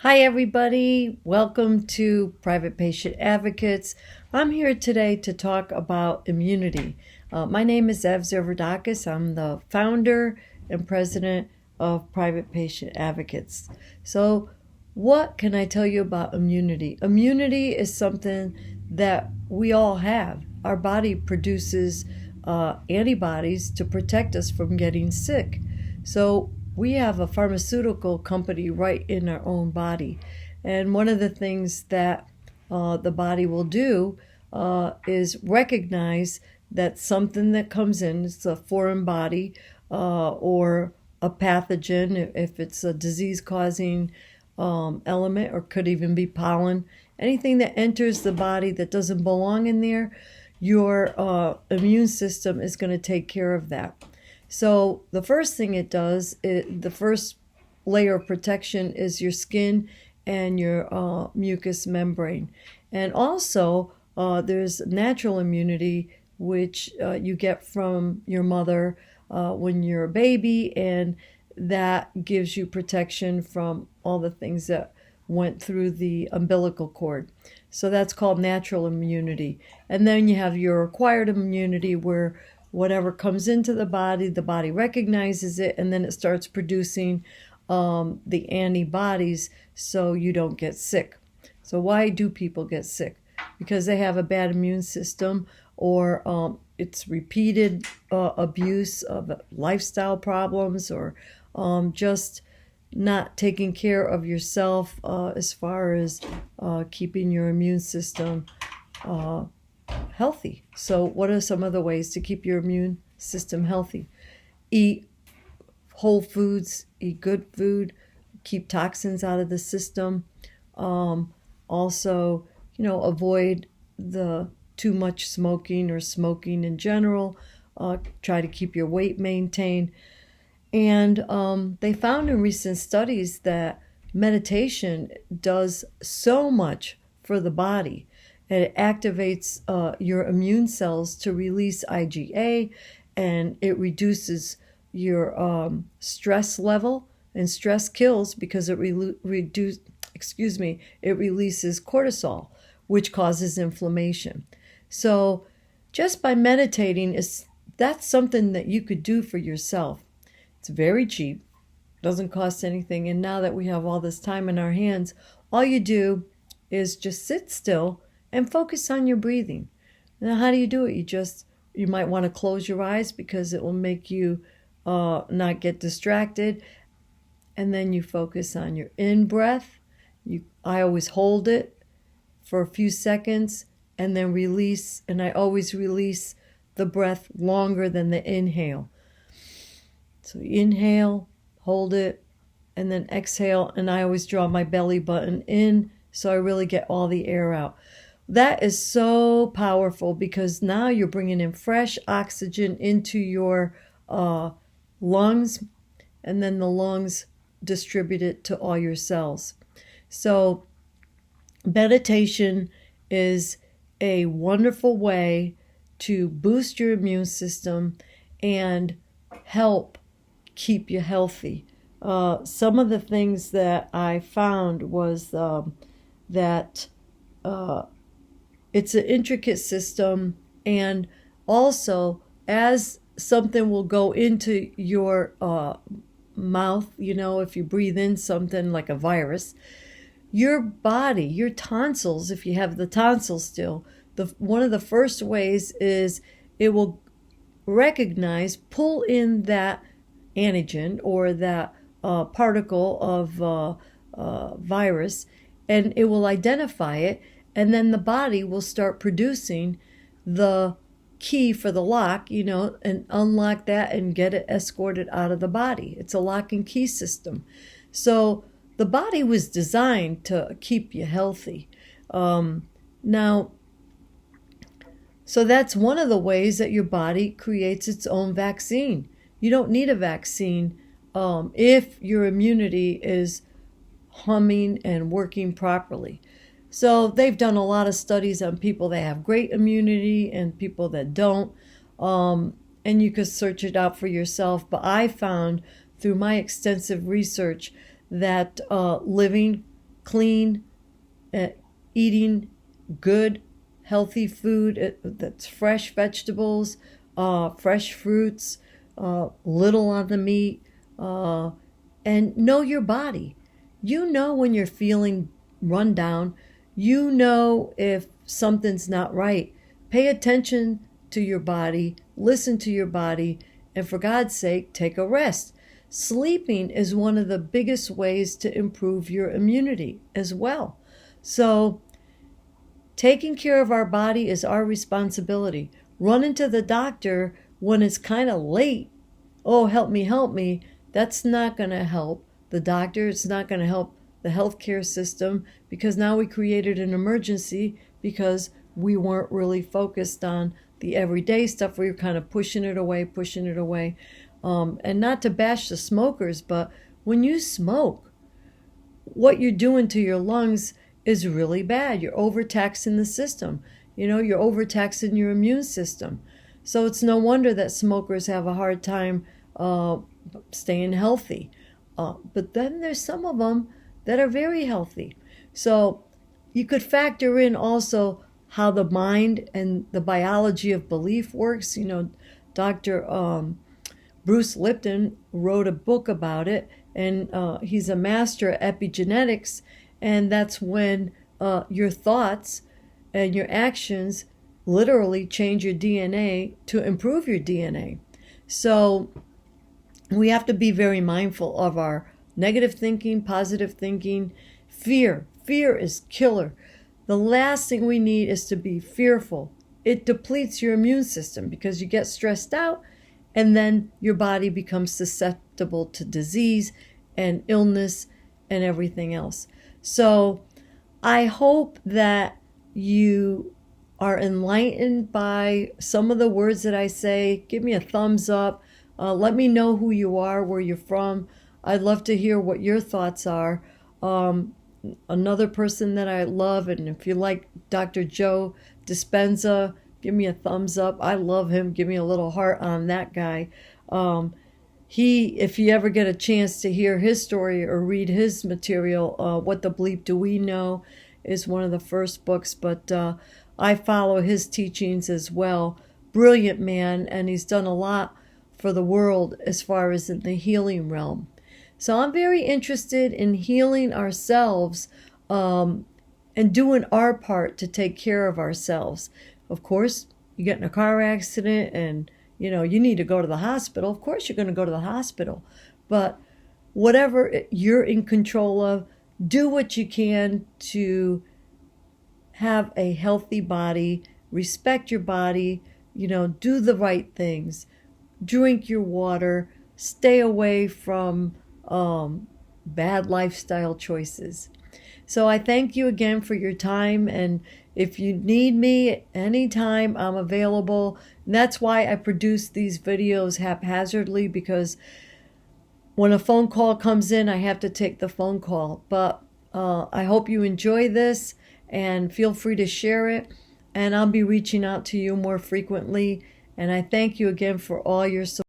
Hi, everybody. Welcome to Private Patient Advocates. I'm here today to talk about immunity. My name is Ev Zervadakis. I'm the founder and president of Private Patient Advocates. So, what can I tell you about immunity? Immunity is something that we all have. Our body produces antibodies to protect us from getting sick. So, we have a pharmaceutical company right in our own body. And one of the things that the body will do is recognize that something that comes in, it's a foreign body or a pathogen, if it's a disease causing element, or could even be pollen, anything that enters the body that doesn't belong in there, your immune system is going to take care of that. So the first thing it does, the first layer of protection is your skin and your mucous membrane. And also there's natural immunity, which you get from your mother when you're a baby, and that gives you protection from all the things that went through the umbilical cord. So that's called natural immunity. And then you have your acquired immunity, where whatever comes into the body recognizes it, and then it starts producing the antibodies so you don't get sick. So why do people get sick? Because they have a bad immune system, or it's repeated abuse of lifestyle problems, or just not taking care of yourself as far as keeping your immune system healthy. So what are some of the ways to keep your immune system healthy? Eat whole foods, eat good food, keep toxins out of the system. Also, avoid the too much smoking or smoking in general. Try to keep your weight maintained. And they found in recent studies that meditation does so much for the body. It activates your immune cells to release IgA, and it reduces your stress level. And stress kills because it releases cortisol, which causes inflammation. So just by meditating, that's something that you could do for yourself. It's very cheap, doesn't cost anything. And now that we have all this time in our hands, all you do is just sit still and focus on your breathing. Now, how do you do it? You might want to close your eyes because it will make you not get distracted. And then you focus on your in-breath. I always hold it for a few seconds and then release. And I always release the breath longer than the inhale. So inhale, hold it, and then exhale. And I always draw my belly button in so I really get all the air out. That is so powerful because now you're bringing in fresh oxygen into your lungs, and then the lungs distribute it to all your cells. So meditation is a wonderful way to boost your immune system and help keep you healthy. Some of the things that I found was that it's an intricate system, and also as something will go into your mouth, if you breathe in something like a virus, your body, your tonsils, if you have the tonsils still, one of the first ways is it will pull in that antigen or that particle of virus, and it will identify it, and then the body will start producing the key for the lock, and unlock that and get it escorted out of the body. It's a lock and key system. So the body was designed to keep you healthy. Now, so that's one of the ways that your body creates its own vaccine. You don't need a vaccine if your immunity is humming and working properly. So they've done a lot of studies on people that have great immunity and people that don't. And you could search it out for yourself. But I found through my extensive research that living clean, eating good, healthy food that's fresh vegetables, fresh fruits, little on the meat, and know your body. You know when you're feeling run down. You know if something's not right. Pay attention to your body, listen to your body, and for God's sake, take a rest. Sleeping is one of the biggest ways to improve your immunity as well. So, taking care of our body is our responsibility. Running to the doctor when it's kind of late, oh, help me, that's not going to help the doctor. It's not going to help the healthcare system, because now we created an emergency because we weren't really focused on the everyday stuff. We were kind of pushing it away. And not to bash the smokers, but when you smoke, what you're doing to your lungs is really bad. You're overtaxing the system. You're overtaxing your immune system. So it's no wonder that smokers have a hard time staying healthy. But then there's some of them that are very healthy. So you could factor in also how the mind and the biology of belief works. Dr. Bruce Lipton wrote a book about it, and he's a master at epigenetics, and that's when your thoughts and your actions literally change your DNA to improve your DNA. So we have to be very mindful of our negative thinking, positive thinking. Fear is killer. The last thing we need is to be fearful. It depletes your immune system because you get stressed out, and then your body becomes susceptible to disease and illness and everything else. So I hope that you are enlightened by some of the words that I say. Give me a thumbs up. Let me know who you are, where you're from. I'd love to hear what your thoughts are. Another person that I love, and if you like Dr. Joe Dispenza, give me a thumbs up. I love him. Give me a little heart on that guy. If you ever get a chance to hear his story or read his material, What the Bleep Do We Know is one of the first books, but I follow his teachings as well. Brilliant man, and he's done a lot for the world as far as in the healing realm. So I'm very interested in healing ourselves and doing our part to take care of ourselves. Of course, you get in a car accident and you need to go to the hospital. Of course you're going to go to the hospital. But whatever you're in control of, do what you can to have a healthy body, respect your body, do the right things, drink your water, stay away from bad lifestyle choices. So I thank you again for your time, and if you need me anytime, I'm available. And that's why I produce these videos haphazardly, because when a phone call comes in, I have to take the phone call. But I hope you enjoy this, and feel free to share it, and I'll be reaching out to you more frequently. And I thank you again for all your support.